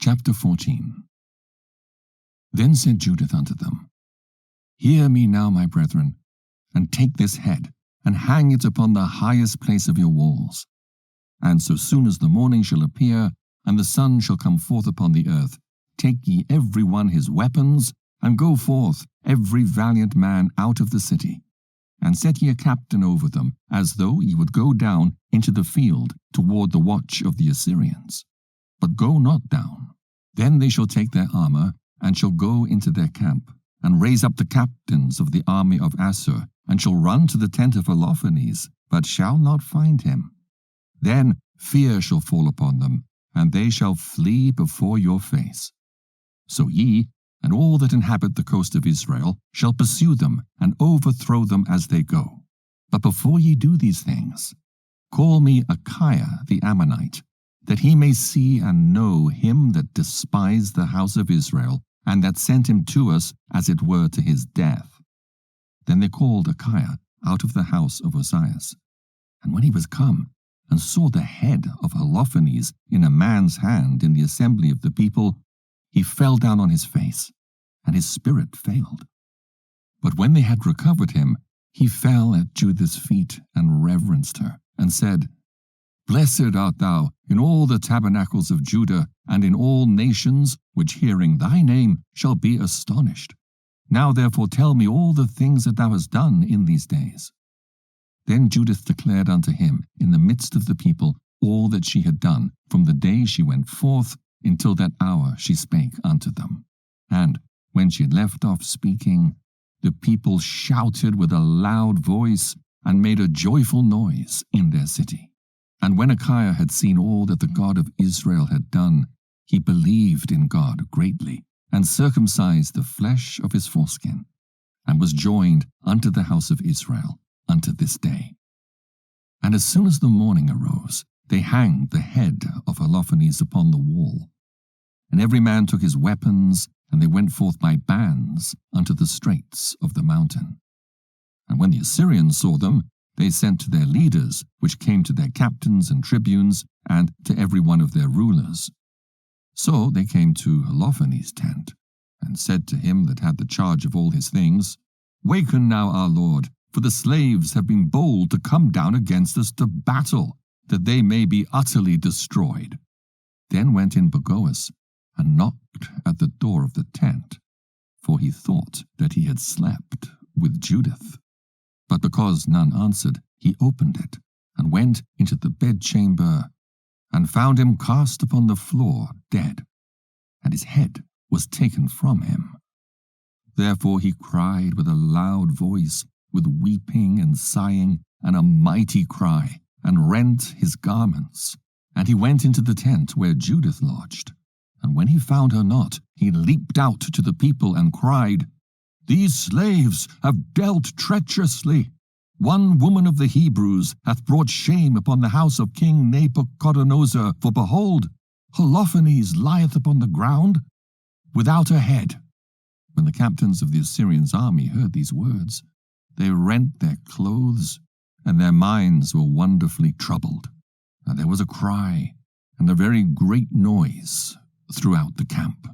Chapter 14. Then said Judith unto them, Hear me now, my brethren, and take this head, and hang it upon the highest place of your walls. And so soon as the morning shall appear, and the sun shall come forth upon the earth, take ye every one his weapons, and go forth, every valiant man out of the city. And set ye a captain over them, as though ye would go down into the field toward the watch of the Assyrians. But go not down. Then they shall take their armor, and shall go into their camp, and raise up the captains of the army of Assur, and shall run to the tent of Holofernes, but shall not find him. Then fear shall fall upon them, and they shall flee before your face. So ye, and all that inhabit the coast of Israel, shall pursue them, and overthrow them as they go. But before ye do these things, call me Achiah the Ammonite, that he may see and know him that despised the house of Israel, and that sent him to us as it were to his death. Then they called Achiah out of the house of Ozias. And when he was come, and saw the head of Holofernes in a man's hand in the assembly of the people, he fell down on his face, and his spirit failed. But when they had recovered him, he fell at Judith's feet and reverenced her, and said, Blessed art thou in all the tabernacles of Judah, and in all nations, which hearing thy name shall be astonished. Now therefore tell me all the things that thou hast done in these days. Then Judith declared unto him in the midst of the people all that she had done from the day she went forth until that hour she spake unto them. And when she had left off speaking, the people shouted with a loud voice, and made a joyful noise in their city. And when Achiah had seen all that the God of Israel had done, he believed in God greatly, and circumcised the flesh of his foreskin, and was joined unto the house of Israel unto this day. And as soon as the morning arose, they hanged the head of Holofernes upon the wall. And every man took his weapons, and they went forth by bands unto the straits of the mountain. And when the Assyrians saw them, they sent to their leaders, which came to their captains and tribunes, and to every one of their rulers. So they came to Holofernes' tent, and said to him that had the charge of all his things, Waken now, our lord, for the slaves have been bold to come down against us to battle, that they may be utterly destroyed. Then went in Bagoas, and knocked at the door of the tent, for he thought that he had slept with Judith. But because none answered, he opened it, and went into the bedchamber, and found him cast upon the floor, dead, and his head was taken from him. Therefore he cried with a loud voice, with weeping and sighing, and a mighty cry, and rent his garments. And he went into the tent where Judith lodged. And when he found her not, he leaped out to the people, and cried, These slaves have dealt treacherously. One woman of the Hebrews hath brought shame upon the house of King Nebuchadnezzar, for behold, Holofernes lieth upon the ground without a head. When the captains of the Assyrians' army heard these words, they rent their clothes, and their minds were wonderfully troubled. And there was a cry, and a very great noise throughout the camp.